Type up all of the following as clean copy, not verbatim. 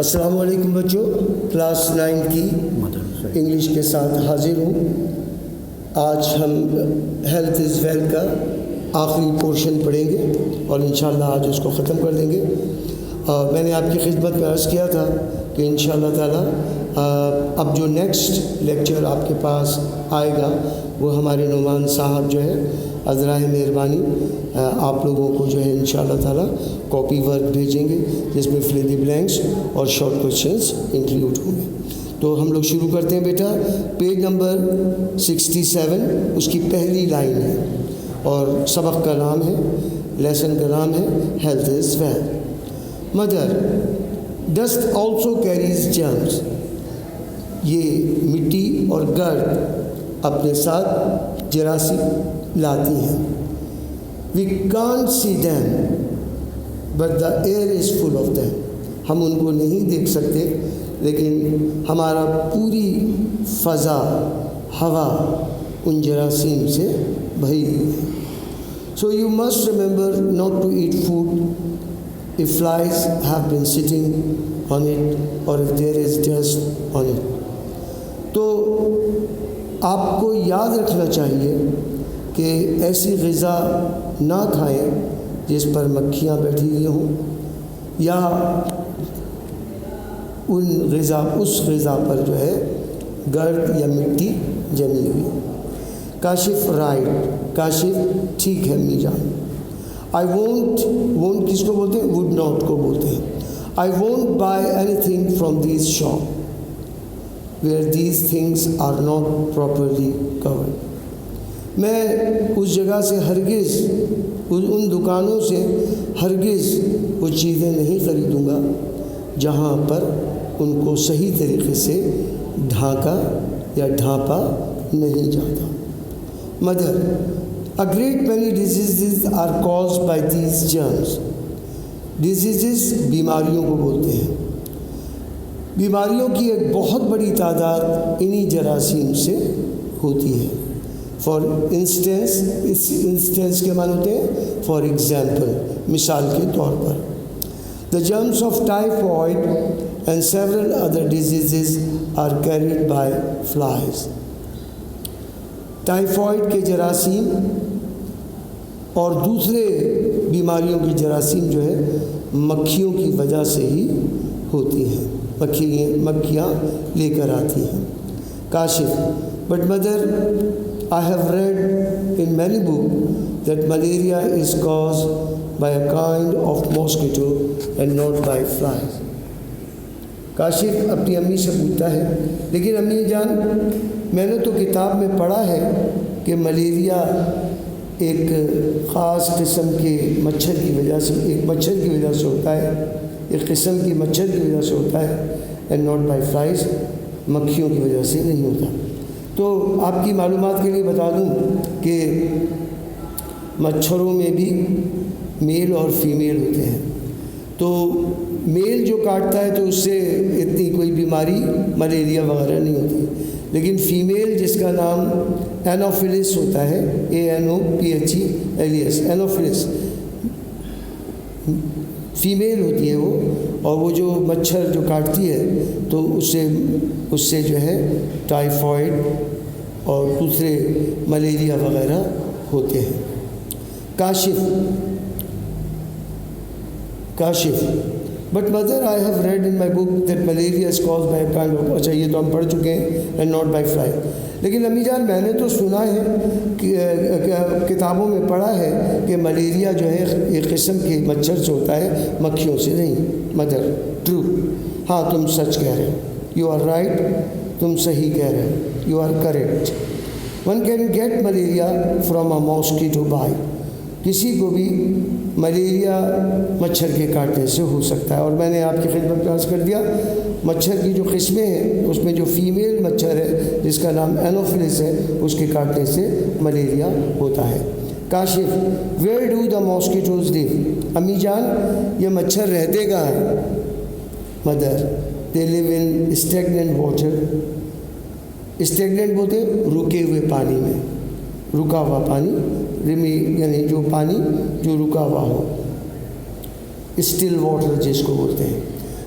السلام علیکم بچوں، کلاس 9 کی انگلش کے ساتھ حاضر ہوں۔ آج ہم ہیلتھ از ویلتھ کا آخری پورشن پڑھیں گے اور انشاءاللہ آج اس کو ختم کر دیں گے۔ میں نے آپ کی خدمت میں عرض کیا تھا کہ انشاءاللہ تعالی اب جو نیکسٹ لیکچر آپ کے پاس آئے گا وہ ہمارے نعمان صاحب جو ہے عذرائے مہربانی آپ لوگوں کو جو ہے انشاءاللہ تعالی کاپی ورک بھیجیں گے جس میں فل دی بلینکس اور شارٹ کوشچنس انکلوڈ ہوں گے۔ تو ہم لوگ شروع کرتے ہیں بیٹا، پیج نمبر 67 اس کی پہلی لائن ہے اور سبق کا نام ہے، لیسن کا نام ہے health is wealth. Mud or dust also carries germs, یہ مٹی اور گرد اپنے ساتھ جراثیم لاتی ہیں۔ We can't see them but the air is full of them، ہم ان کو نہیں دیکھ سکتے لیکن ہمارا پوری فضا، ہوا ان جراثیم سے بھری ہوئی ہے۔ So you must remember not to eat food if flies have been sitting on it or if there is dust on it۔ تو آپ کو یاد رکھنا چاہیے کہ ایسی غذا نہ کھائیں جس پر مکھیاں بیٹھی ہوئی ہوں یا اس غذا پر جو ہے گرد یا مٹی جمی ہوئی۔ کاشف رائٹ، کاشف ٹھیک ہے می جان۔ آئی وونٹ کس کو بولتے ہیں؟ وڈ ناٹ کو بولتے ہیں۔ I won't buy anything from these shop where these things are not properly covered, میں اس جگہ سے ہرگز ان دکانوں سے ہرگز وہ چیزیں نہیں خریدوں گا جہاں پر ان کو صحیح طریقے سے ڈھانکا یا ڈھانپا نہیں جاتا۔ Mother A great many diseases are caused by these germs۔ Diseases بیماریوں کو بولتے ہیں۔ بیماریوں کی ایک بہت بڑی تعداد انہی جراثیم سے ہوتی ہے۔ فار انسٹنس کے معنی ہوتے ہیں فار ایگزامپل، مثال کے طور پر۔ The germs of typhoid and several other diseases are carried by flies۔ Typhoid کے جراثیم اور دوسرے بیماریوں کی جراثیم جو ہے مکھیوں کی وجہ سے ہی ہوتی ہیں، مکھیاں لے کر آتی ہیں۔ Kashif but mother I have read in many books that malaria is caused by a kind of mosquito and not by flies۔ Kashif اپنی امی سے پوچھتا ہے لیکن امی جان میں نے تو کتاب میں پڑھا ہے کہ ملیریا ایک خاص قسم کے مچھر کی وجہ سے، ایک مچھر کی وجہ سے ہوتا ہے، ایک قسم کی مچھر کی وجہ سے ہوتا ہے and not by flies، مکھیوں کی وجہ سے نہیں ہوتا۔ تو آپ کی معلومات کے لیے بتا دوں کہ مچھروں میں بھی میل اور فیمیل ہوتے ہیں۔ تو میل جو کاٹتا ہے تو اس سے اتنی کوئی بیماری ملیریا وغیرہ نہیں ہوتی، لیکن فیمیل جس کا نام اینوفیلس ہوتا ہے، ANOPHELES، اینوفیلس فیمیل ہوتی ہے وہ، اور وہ جو مچھر جو کاٹتی ہے تو اس سے جو ہے ٹائیفائڈ اور دوسرے ملیریا وغیرہ ہوتے ہیں۔ Kashif but mother I have read in my book that malaria is caused by a kind of, اچھا یہ تو ہم پڑھ چکے ہیں، اینڈ ناٹ بائی فلائی۔ لیکن امی جان میں نے تو سنا ہے، کتابوں میں پڑھا ہے کہ ملیریا جو ہے ایک قسم کے مچھر سے ہوتا ہے، مکھیوں سے نہیں۔ مدر ٹرو، ہاں تم سچ کہہ رہے ہو، یو آر رائٹ، تم صحیح کہہ رہے ہو، you are correct. One can get malaria from a mosquito bite, کسی کو بھی ملیریا مچھر کے کاٹنے سے ہو سکتا ہے۔ اور میں نے آپ کی خدمت میں عرض کر دیا مچھر کی جو قسمیں ہیں اس میں جو فیمیل مچھر ہے جس کا نام اینوفیلس ہے، اس کے کاٹنے سے ملیریا ہوتا ہے۔ Kashif where do the mosquitoes live, امی جان یہ مچھر رہتے کہاں ہیں؟ مدر دے لیو ان اسٹیگننٹ واٹر، اسٹیگننٹ بولتے ہیں رکے ہوئے پانی میں، رکا ہوا پانی، یعنی جو پانی جو رکا ہوا ہو، اسٹل واٹر جس کو بولتے ہیں۔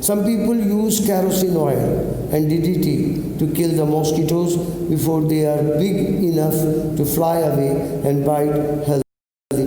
Some people use kerosene oil and DDT to kill the mosquitoes before they are big enough to fly away and bite healthy.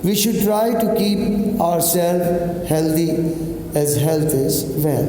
We should try to keep ourselves healthy as health is well.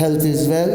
health is well,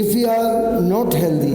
If we are not healthy,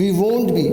we won't be,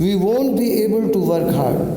we won't be able to work hard,